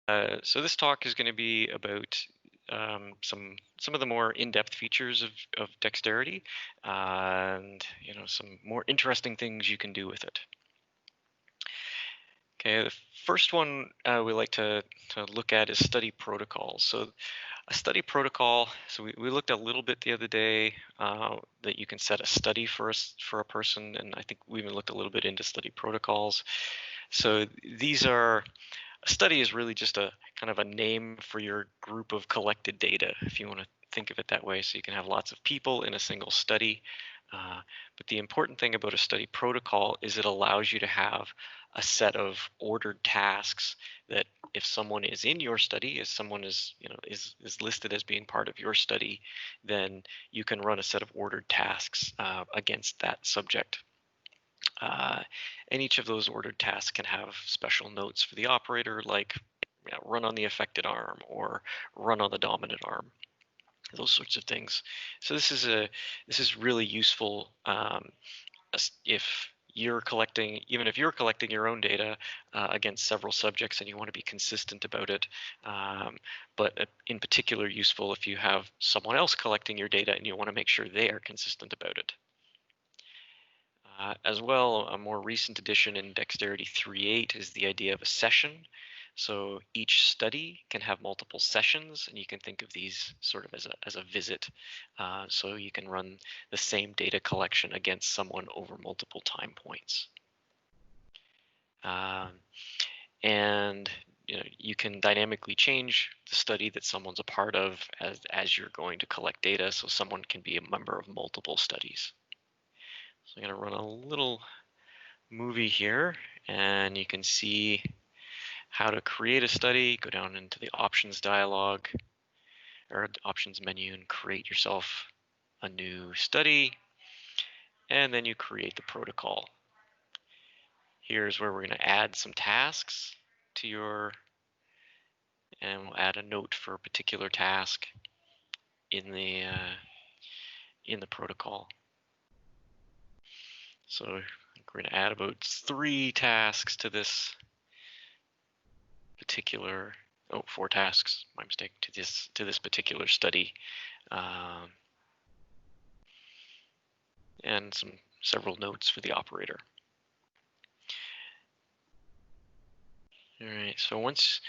So this talk is going to be about some of the more in-depth features of Dexterity, and some more interesting things you can do with it. Okay, the first one we like to look at is study protocols. So a study protocol. So we looked a little bit the other day that you can set a study for a person, and I think we even looked a little bit into study protocols. So these are a study is really just a kind of a name for your group of collected data, if you want to think of it that way. So you can have lots of people in a single study. But the important thing about a study protocol is it allows you to have a set of ordered tasks that if someone is in your study, if someone is listed as being part of your study, then you can run a set of ordered tasks against that subject. And each of those ordered tasks can have special notes for the operator, like run on the affected arm or run on the dominant arm, those sorts of things. So this is really useful if you're collecting, even if you're collecting your own data against several subjects and you want to be consistent about it. But in particular useful if you have someone else collecting your data and you want to make sure they are consistent about it. As well, a more recent addition in Dexterit-E is the idea of a session. So each study can have multiple sessions, and you can think of these sort of as a visit. So you can run the same data collection against someone over multiple time points. And you can dynamically change the study that someone's a part of as you're going to collect data, so someone can be a member of multiple studies. So I'm going to run a little movie here, and you can see how to create a study. Go down into the options dialog or options menu and create yourself a new study, and then you create the protocol. Here's where we're going to add some tasks to your, and we'll add a note for a particular task in the protocol. So we're going to add about 3 tasks to this particular, 4 tasks, my mistake, to this particular study, and several notes for the operator. All right, so once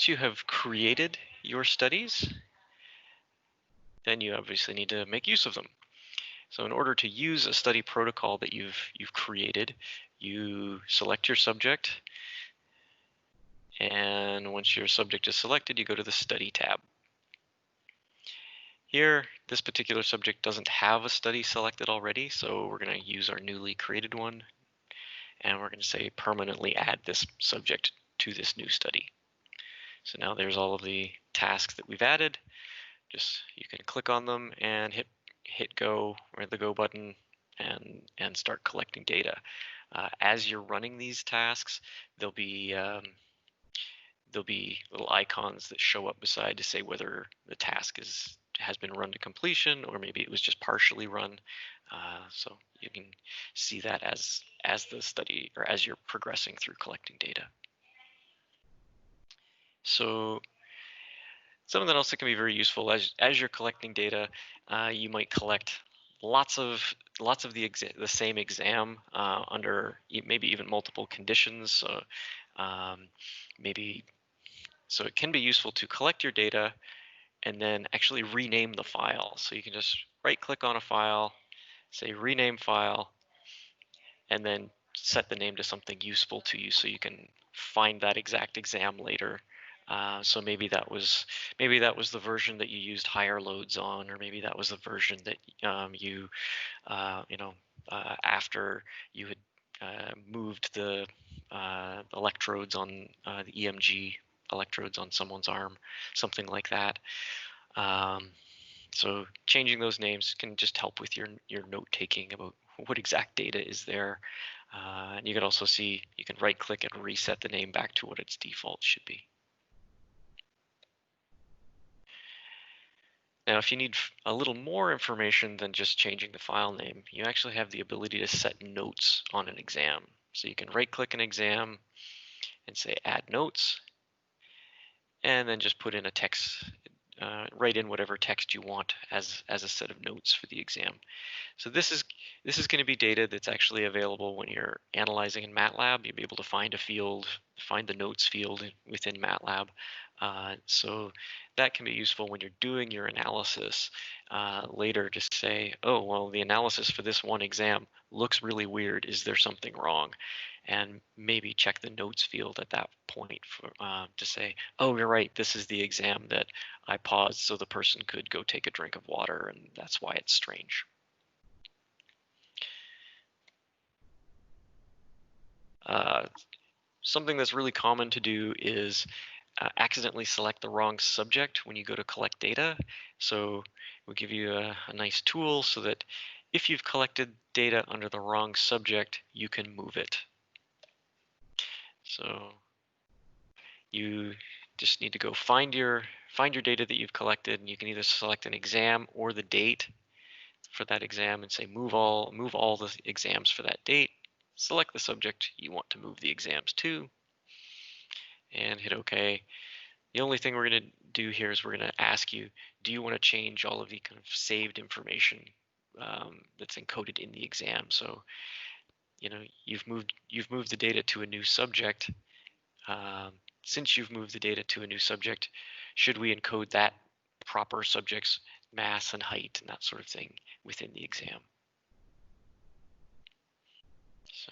you have created your studies, then you obviously need to make use of them. So in order to use a study protocol that you've created, you select your subject, and once your subject is selected, you go to the Study tab. Here, this particular subject doesn't have a study selected already, so we're going to use our newly created one, and we're going to say permanently add this subject to this new study. So now there's all of the tasks that we've added. Just you can click on them and hit go, or the go button, and start collecting data. As you're running these tasks, there'll be little icons that show up beside to say whether the task has been run to completion, or maybe it was just partially run. So you can see that as the study, or as you're progressing through collecting data. So something else that can be very useful as you're collecting data, you might collect lots of the same exam under maybe even multiple conditions. So so it can be useful to collect your data and then actually rename the file. So you can just right click on a file, say rename file, and then set the name to something useful to you so you can find that exact exam later. So maybe that was the version that you used higher loads on, or maybe that was the version that after you had moved the electrodes on the EMG electrodes on someone's arm, something like that. So changing those names can just help with your note taking about what exact data is there. And you can also see, you can right click and reset the name back to what its default should be. Now, if you need a little more information than just changing the file name, you actually have the ability to set notes on an exam. So you can right click an exam and say add notes, and then just put in a text, write in whatever text you want as a set of notes for the exam. So this is going to be data that's actually available when you're analyzing in MATLAB. You'll be able to find a field, find the notes field within MATLAB. So that can be useful when you're doing your analysis later to say, oh, well, the analysis for this one exam looks really weird. Is there something wrong? And maybe check the notes field at that point for, to say, oh, you're right, this is the exam that I paused so the person could go take a drink of water, and that's why it's strange. Something that's really common to do is accidentally select the wrong subject when you go to collect data. So we'll give you a nice tool so that if you've collected data under the wrong subject, you can move it. So you just need to go find your data that you've collected, and you can either select an exam or the date for that exam and say move all the exams for that date. Select the subject you want to move the exams to, and hit OK. The only thing we're going to do here is we're going to ask you, do you want to change all of the kind of saved information that's encoded in the exam? So, you know, you've moved the data to a new subject. Since you've moved the data to a new subject, should we encode that proper subject's mass and height and that sort of thing within the exam? So,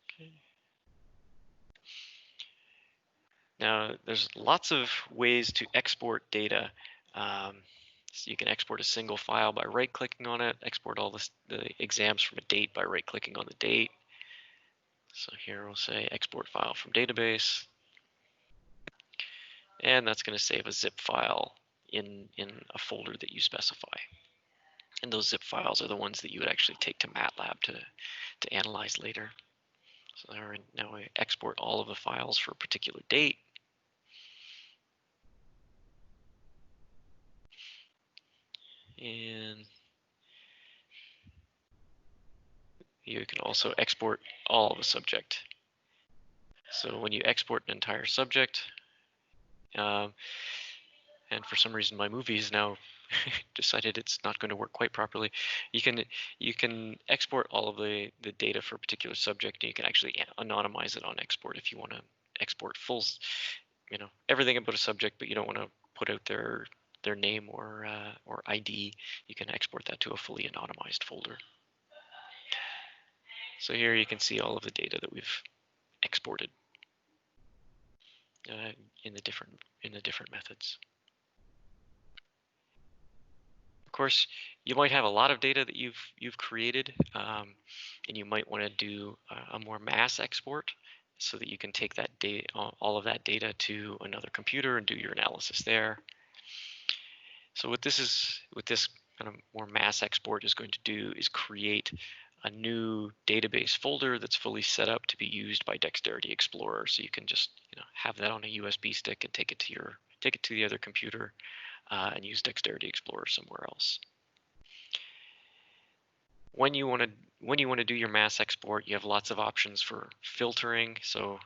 okay. Now, there's lots of ways to export data. So you can export a single file by right-clicking on it, export all the exams from a date by right-clicking on the date. So here we'll say export file from database. And that's going to save a zip file in a folder that you specify. And those zip files are the ones that you would actually take to MATLAB to analyze later. So now we export all of the files for a particular date. And you can also export all of the subject. So when you export an entire subject, and for some reason my movie is now decided it's not going to work quite properly, you can export all of the data for a particular subject, and you can actually anonymize it on export if you want to export full, you know, everything about a subject, but you don't want to put out their name or ID. You can export that to a fully anonymized folder. So here you can see all of the data that we've exported in the different methods. Of course, you might have a lot of data that you've created, and you might want to do a more mass export so that you can take that data, all of that data, to another computer and do your analysis there. So what this kind of more mass export is going to do is create a new database folder that's fully set up to be used by Dexterit-E Explorer. So you can just have that on a USB stick and take it to the other computer and use Dexterit-E Explorer somewhere else. When you want to do your mass export, you have lots of options for filtering. So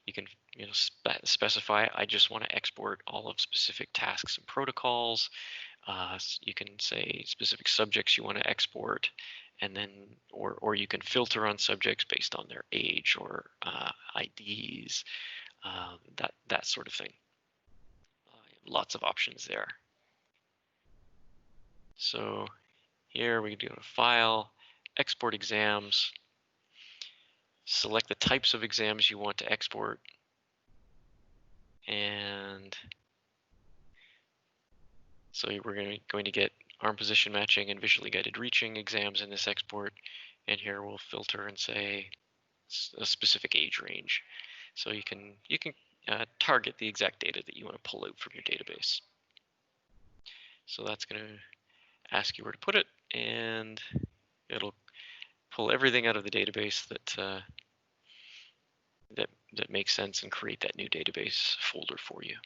you can specify, I just want to export all of specific tasks and protocols. You can say specific subjects you want to export, and then or you can filter on subjects based on their age or IDs, that sort of thing. Lots of options there. So here we do a file, export exams, select the types of exams you want to export, and so we're going to get arm position matching and visually guided reaching exams in this export, and here we'll filter and say a specific age range. So you can target the exact data that you want to pull out from your database. So that's going to ask you where to put it, and it'll pull everything out of the database that that makes sense and create that new database folder for you.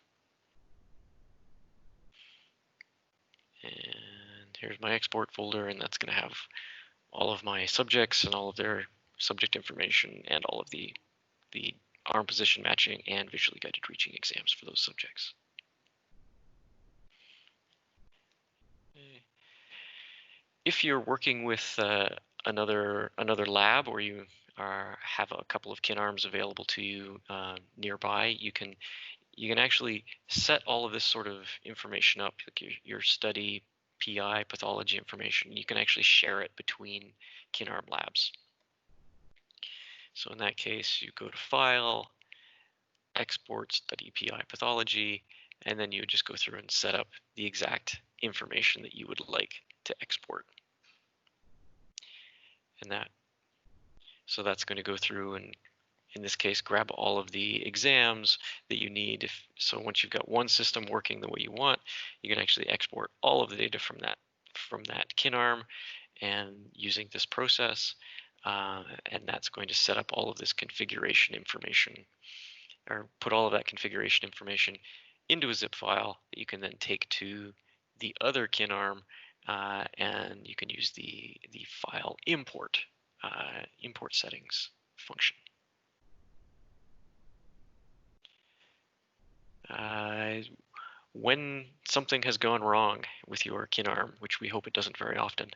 And here's my export folder, and that's going to have all of my subjects and all of their subject information and all of the arm position matching and visually guided reaching exams for those subjects. If you're working with another lab, or you have a couple of Kinarms available to you nearby, you can actually set all of this sort of information up, like your study PI pathology information. You can actually share it between Kinarm labs. So in that case, you go to File, Export Study PI Pathology, and then you would just go through and set up the exact information that you would like to export. And so that's going to go through and, in this case, grab all of the exams that you need. So once you've got one system working the way you want, you can actually export all of the data from that Kinarm, and using this process, and that's going to set up all of this configuration information, or put all of that configuration information into a zip file that you can then take to the other Kinarm, and you can use the file import settings function. When something has gone wrong with your Kinarm, which we hope it doesn't very often,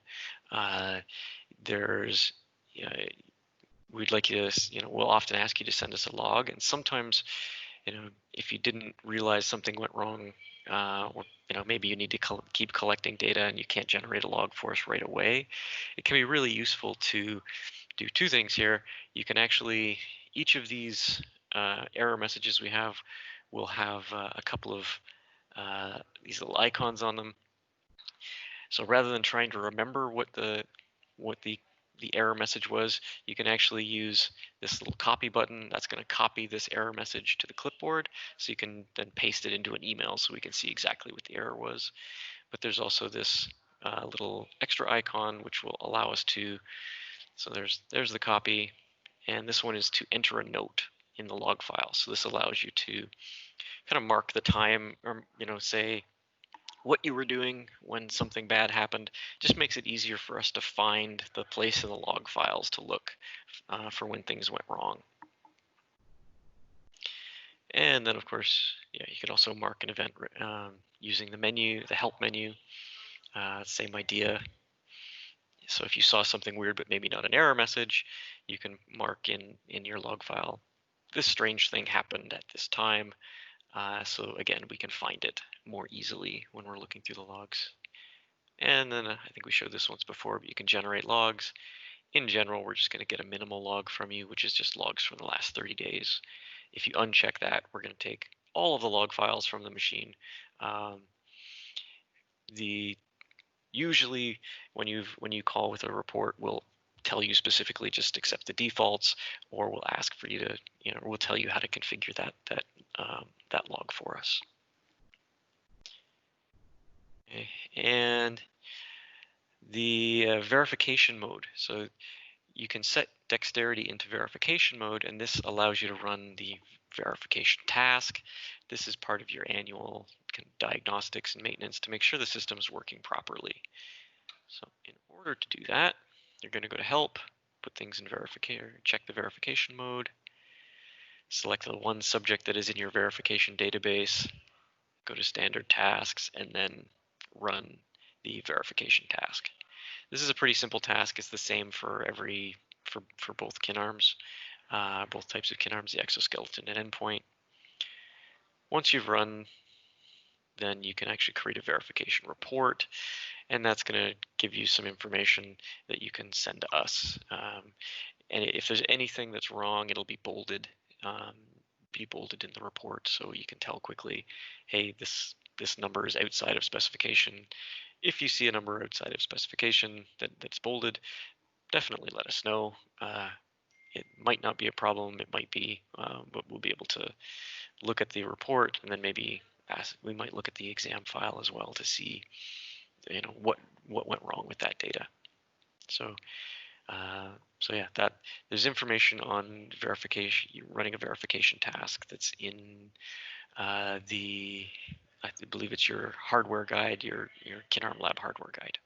we'd like you to, we'll often ask you to send us a log, and sometimes, if you didn't realize something went wrong, or maybe you need to keep collecting data and you can't generate a log for us right away, it can be really useful to do two things here. You can actually, each of these error messages we have will have a couple of these little icons on them. So rather than trying to remember what the error message was, you can actually use this little copy button. That's going to copy this error message to the clipboard, so you can then paste it into an email so we can see exactly what the error was. But there's also this little extra icon which will allow us to, so there's the copy, and this one is to enter a note in the log file. So this allows you to kind of mark the time, or say what you were doing when something bad happened. Just makes it easier for us to find the place in the log files to look for when things went wrong. And then, of course, you could also mark an event using the menu, the help menu. Same idea. So if you saw something weird but maybe not an error message, you can mark in your log file, this strange thing happened at this time. So again, we can find it more easily when we're looking through the logs. And then I think we showed this once before, but you can generate logs. In general, we're just going to get a minimal log from you, which is just logs from the last 30 days. If you uncheck that, we're going to take all of the log files from the machine. Usually when you call with a report, we'll tell you specifically just accept the defaults, or we'll ask for you to, we'll tell you how to configure that log for us. Okay. And the verification mode. So you can set Dexterit-E into verification mode, and this allows you to run the verification task. This is part of your annual diagnostics and maintenance to make sure the system is working properly. So in order to do that, you're going to go to Help, put things in verification, check the verification mode, select the one subject that is in your verification database, go to Standard Tasks, and then run the verification task. This is a pretty simple task. It's the same for for both Kinarms, both types of Kinarms, the exoskeleton and endpoint. Once you've run, then you can actually create a verification report, and that's going to give you some information that you can send to us. And if there's anything that's wrong, it'll be bolded in the report, so you can tell quickly, hey, this number is outside of specification. If you see a number outside of specification that's bolded, definitely let us know. It might not be a problem, it might be, but we'll be able to look at the report, and then maybe we might look at the exam file as well to see, what went wrong with that data. So yeah, there's information on verification, running a verification task that's in I believe it's your hardware guide, your Kinarm Lab hardware guide.